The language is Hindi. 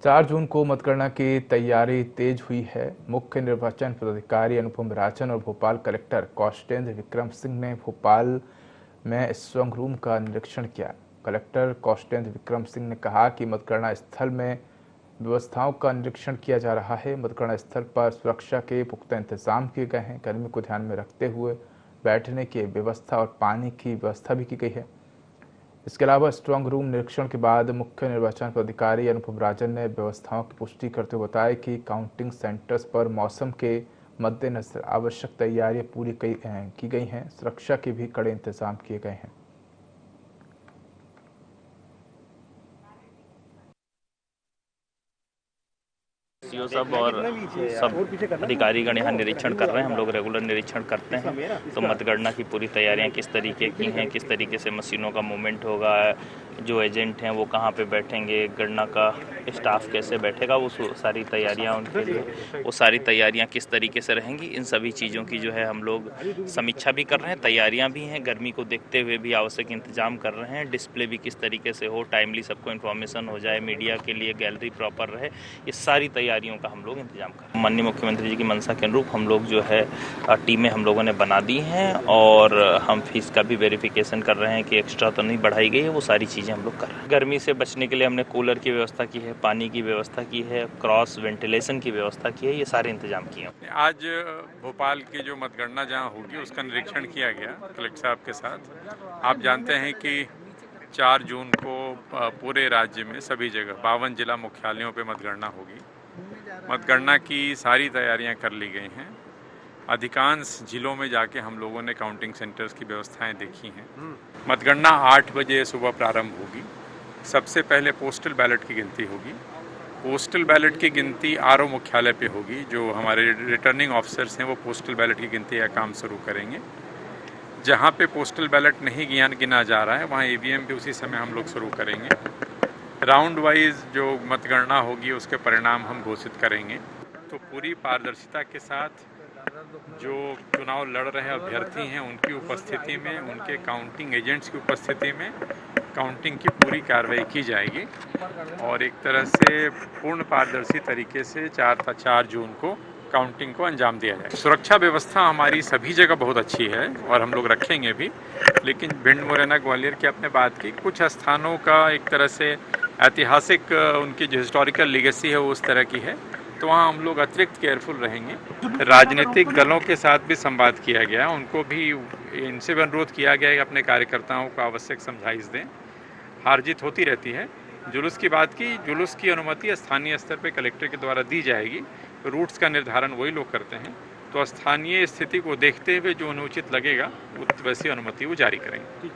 4 जून को मतगणना की तैयारी तेज हुई है। मुख्य निर्वाचन पदाधिकारी अनुपम राजन और भोपाल कलेक्टर कौशलेंद्र विक्रम सिंह ने भोपाल में स्ट्रांग रूम का निरीक्षण किया। कलेक्टर कौशलेंद्र विक्रम सिंह ने कहा कि मतगणना स्थल में व्यवस्थाओं का निरीक्षण किया जा रहा है। मतगणना स्थल पर सुरक्षा के पुख्ता इंतजाम किए गए हैं। गर्मी को ध्यान में रखते हुए बैठने की व्यवस्था और पानी की व्यवस्था भी की गई है। इसके अलावा स्ट्रांग रूम निरीक्षण के बाद मुख्य निर्वाचन पदाधिकारी अनुपम राजन ने व्यवस्थाओं की पुष्टि करते हुए बताया कि काउंटिंग सेंटर्स पर मौसम के मद्देनजर आवश्यक तैयारियां पूरी की गई हैं। सुरक्षा के भी कड़े इंतजाम किए गए हैं। सब और सब अधिकारीगण यहाँ निरीक्षण कर रहे हैं। हम लोग रेगुलर निरीक्षण करते हैं। तो मतगणना की पूरी तैयारियां किस तरीके की हैं, किस तरीके से मशीनों का मूवमेंट होगा, जो एजेंट हैं वो कहाँ पे बैठेंगे, गणना का स्टाफ कैसे बैठेगा, वो सारी तैयारियां उनके लिए, वो सारी तैयारियां किस तरीके से रहेंगी, इन सभी चीज़ों की जो है हम लोग समीक्षा भी कर रहे हैं। तैयारियां भी हैं, गर्मी को देखते हुए भी आवश्यक इंतजाम कर रहे हैं। डिस्प्ले भी किस तरीके से हो, टाइमली सबको इन्फॉर्मेशन हो जाए, मीडिया के लिए गैलरी प्रॉपर रहे, ये सारी तैयारियों का हम लोग इंतजाम कर रहे हैं। माननीय मुख्यमंत्री जी की मंशा के अनुरूप हम लोग जो है टीमें हम लोगों ने बना दी हैं और हम फीस का भी वेरिफिकेशन कर रहे हैं कि एक्स्ट्रा तो नहीं बढ़ाई गई है। वो सारी चीज़ें हम लोग कर रहे हैं। गर्मी से बचने के लिए हमने कूलर की व्यवस्था की है, पानी की व्यवस्था की है, क्रॉस वेंटिलेशन की व्यवस्था की है, ये सारे इंतजाम किए हैं। आज भोपाल की जो मतगणना जहां होगी उसका निरीक्षण किया गया कलेक्टर साहब के साथ। आप जानते हैं कि 4 जून को पूरे राज्य में सभी जगह 52 जिला मुख्यालयों पे मतगणना होगी। मतगणना की सारी तैयारियां कर ली गई हैं। अधिकांश जिलों में जाके हम लोगों ने काउंटिंग सेंटर्स की व्यवस्थाएं देखी हैं। मतगणना 8 बजे सुबह प्रारंभ होगी। सबसे पहले पोस्टल बैलेट की गिनती होगी। पोस्टल बैलेट की गिनती आरओ मुख्यालय पे होगी। जो हमारे रिटर्निंग ऑफिसर्स हैं वो पोस्टल बैलेट की गिनती का काम शुरू करेंगे। जहाँ पे पोस्टल बैलेट नहीं गिना जा रहा है वहाँ ईवीएम भी उसी समय हम लोग शुरू करेंगे। राउंड वाइज जो मतगणना होगी उसके परिणाम हम घोषित करेंगे। तो पूरी पारदर्शिता के साथ जो चुनाव लड़ रहे अभ्यर्थी हैं उनकी उपस्थिति में, उनके काउंटिंग एजेंट्स की उपस्थिति में काउंटिंग की पूरी कार्रवाई की जाएगी और एक तरह से पूर्ण पारदर्शी तरीके से 4 जून को काउंटिंग को अंजाम दिया जाए। सुरक्षा व्यवस्था हमारी सभी जगह बहुत अच्छी है और हम लोग रखेंगे भी, लेकिन भिंड, मुरैना, ग्वालियर की आपने बात की, कुछ स्थानों का एक तरह से ऐतिहासिक उनकी जो हिस्टोरिकल लीगेसी है वो उस तरह की है, तो वहाँ हम लोग अतिरिक्त केयरफुल रहेंगे। राजनीतिक दलों के साथ भी संवाद किया गया, उनको भी इनसे भी अनुरोध किया गया कि अपने कार्यकर्ताओं को आवश्यक समझाइश दें। हार जीत होती रहती है। जुलूस की बात की, जुलूस की अनुमति स्थानीय स्तर पर कलेक्टर के द्वारा दी जाएगी। रूट्स का निर्धारण वही लोग करते हैं, तो स्थानीय स्थिति को देखते हुए जो अनुचित लगेगा वैसी अनुमति वो जारी करेंगे।